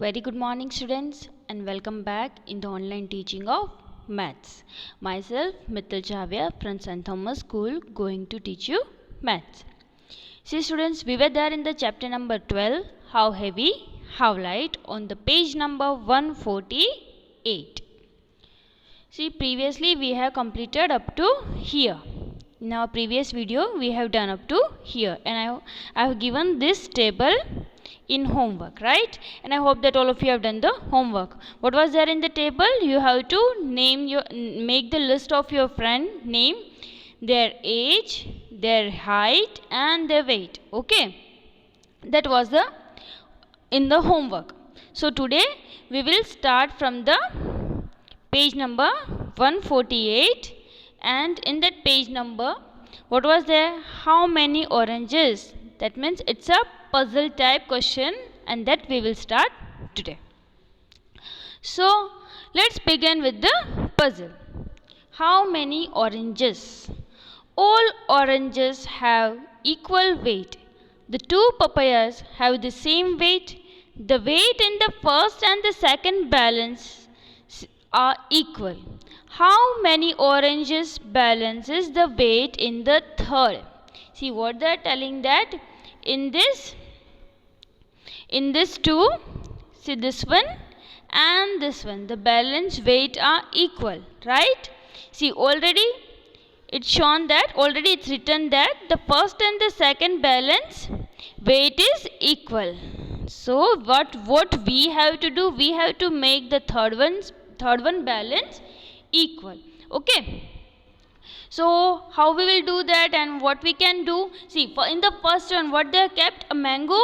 Very good morning students and welcome back in the online teaching of maths. Myself Mittal Javia from St. Thomas School going to teach you maths. See students, we were there in the chapter number 12, how heavy, how light, on the page number 148. See, previously we have completed up to here. In our previous video we have done up to here, and I have given this table in homework, right? And I hope that all of you have done the homework. What was there in the table? You have to make the list of your friend name, their age, their height and their weight. Okay, that was in the homework. So today we will start from the page number 148, and in that page number, what was there? How many oranges? That means it's a puzzle type question, and that we will start today. So let's begin with the puzzle. How many oranges? All oranges have equal weight. The two papayas have the same weight. The weight in the first and the second balance are equal. How many oranges balances the weight in the third? See what they are telling, that in this two, see this one and this one, the balance weight are equal, right? See, already it's shown that, already it's written that the first and the second balance weight is equal. So what we have to do, we have to make the third one balance equal. Okay, so how we will do that and what we can do? See, in the first one, what they have kept? A mango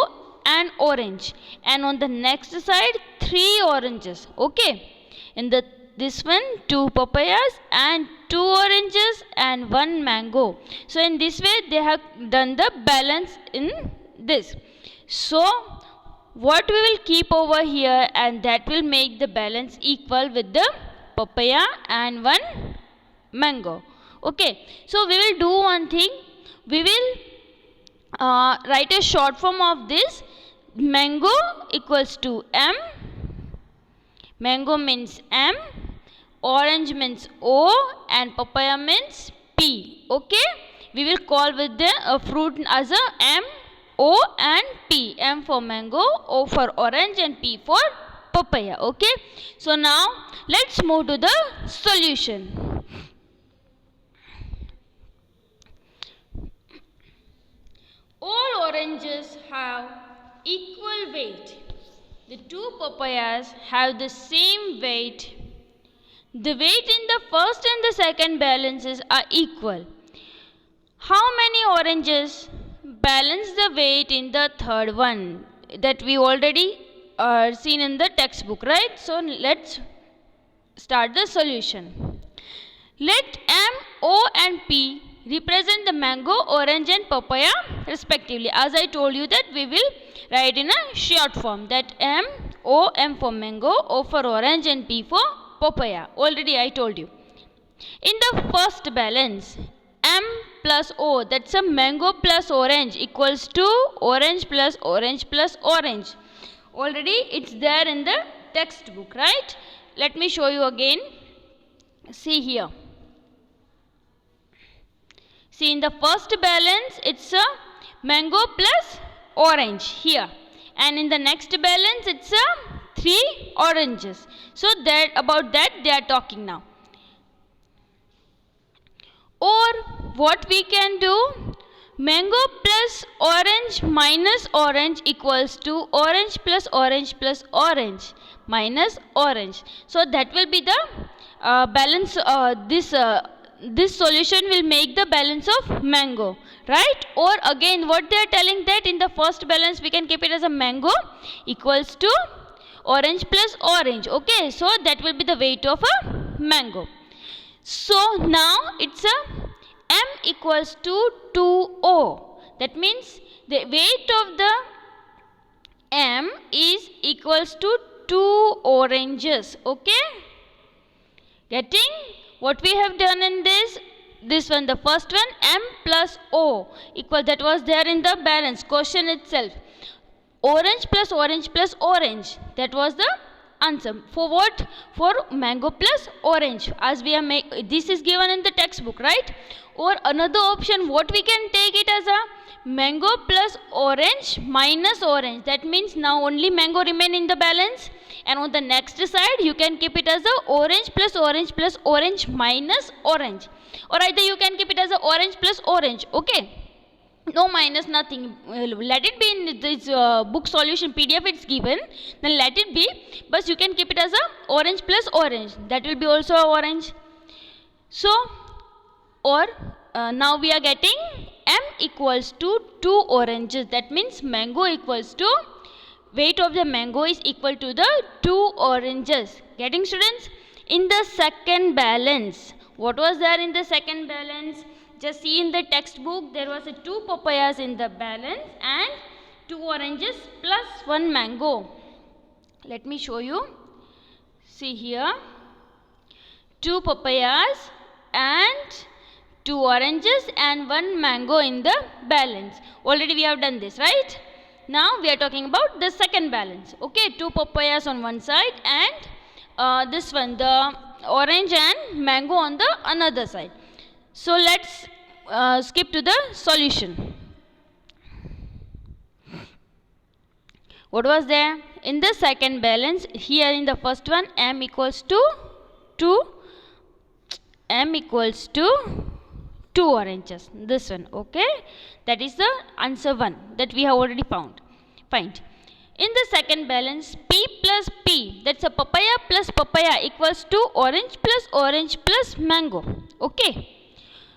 and orange, and on the next side 3 oranges. Okay, in this one 2 papayas and 2 oranges and 1 mango. So in this way they have done the balance in this. So what we will keep over here, and that will make the balance equal with the papaya and 1 mango. Okay, so we will do one thing. We will write a short form of this. Mango equals to M. Mango means M. Orange means O, and papaya means P. Okay, we will call with the fruit as a M, O and P. M for mango, O for orange and P for papaya. Okay, so now let's move to the solution. All oranges have equal weight. The 2 papayas have the same weight. The weight in the first and the second balances are equal. How many oranges balance the weight in the third one? That we already seen in the textbook, right? So let's start the solution. Let M, O and P represent the mango, orange and papaya respectively. As I told you that we will write in a short form, that M, O, M for mango, O for orange and P for papaya. Already I told you. In the first balance, M plus O, that's a mango plus orange, equals to orange plus orange plus orange. Already it's there in the textbook, right? Let me show you again. See here. See, in the first balance it's a mango plus orange here, and in the next balance it's a 3 oranges. So that about that they are talking now. Or what we can do, mango plus orange minus orange equals to orange plus orange plus orange minus orange. So that will be the balance. This solution will make the balance of mango, right? Or again what they are telling, that in the first balance we can keep it as a mango equals to orange plus orange. Okay, so that will be the weight of a mango. So now it's a M equals to 2O. That means the weight of the M is equals to 2 oranges. Okay, getting what we have done in this one, the first one, M plus O equal, that was there in the balance question itself. orange plus orange plus orange. That was the answer. For what? For mango plus orange, as we are this is given in the textbook, right? Or another option, what we can take it as a mango plus orange minus orange. That means now only mango remain in the balance, and on the next side you can keep it as a orange plus orange plus orange minus orange, or either you can keep it as a orange plus orange. Okay, no minus, nothing. Let it be in this book solution PDF it's given, then let it be, but you can keep it as a orange plus orange. That will be also a orange. So, or now we are getting m equals to 2 oranges. That means mango equals to, weight of the mango is equal to the 2 oranges. Getting, students? In the second balance, what was there in the second balance? Just see in the textbook, there was 2 papayas in the balance and 2 oranges plus 1 mango. Let me show you. See here, 2 papayas and 2 oranges and 1 mango in the balance. Already we have done this, right? Now we are talking about the second balance. Okay, 2 papayas on one side and this one, the orange and mango on the another side. So let's skip to the solution. What was there? In the second balance, here in the first one, m equals to 2 oranges. This one, okay? That is the answer 1 that we have already found. Find. In the second balance, P plus P, that's a papaya plus papaya equals to orange plus mango. Okay.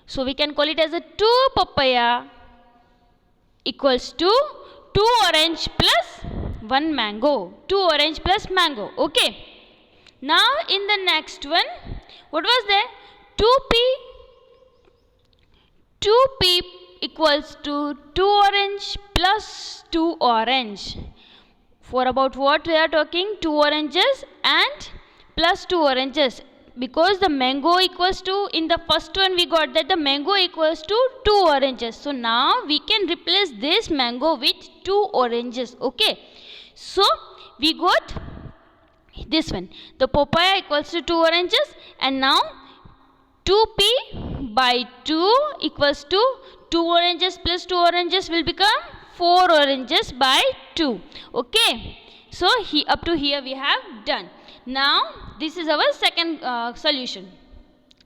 So we can call it as a 2 papaya equals to 2 orange plus 1 mango. 2 orange plus mango. Okay. Now in the next one, what was there? 2p equals to 2 orange plus 2 orange. For about what we are talking? 2 oranges and plus 2 oranges. Because the mango equals to, in the first one we got that the mango equals to 2 oranges. So now we can replace this mango with 2 oranges. Okay. So we got this one. The papaya equals to 2 oranges, and now 2p by 2 equals to 2 oranges plus 2 oranges will become 4 oranges by 2. Okay. So up to here we have done. Now this is our second solution.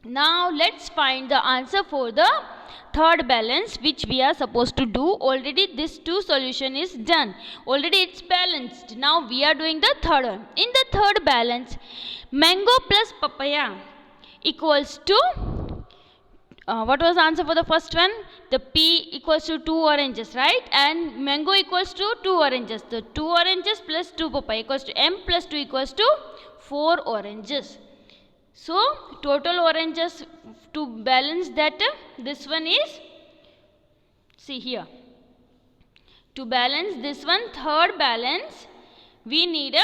Now let's find the answer for the third balance, which we are supposed to do. Already this 2 solution is done. Already it's balanced. Now we are doing the third one. In the third balance, mango plus papaya equals to, what was the answer for the first one? The P equals to 2 oranges, right? And mango equals to 2 oranges. The 2 oranges plus 2 papaya equals to m plus 2 equals to 4 oranges. So total oranges to balance that, this one is, see here, to balance this one, third balance, we need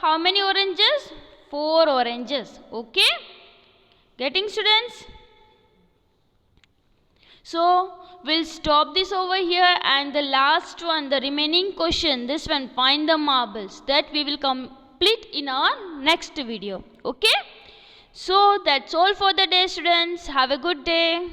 how many oranges? 4 oranges. Okay. Getting, students? So we'll stop this over here, and the last one, the remaining question, this one, find the marbles, that we will complete in our next video. Okay. So that's all for the day, students. Have a good day.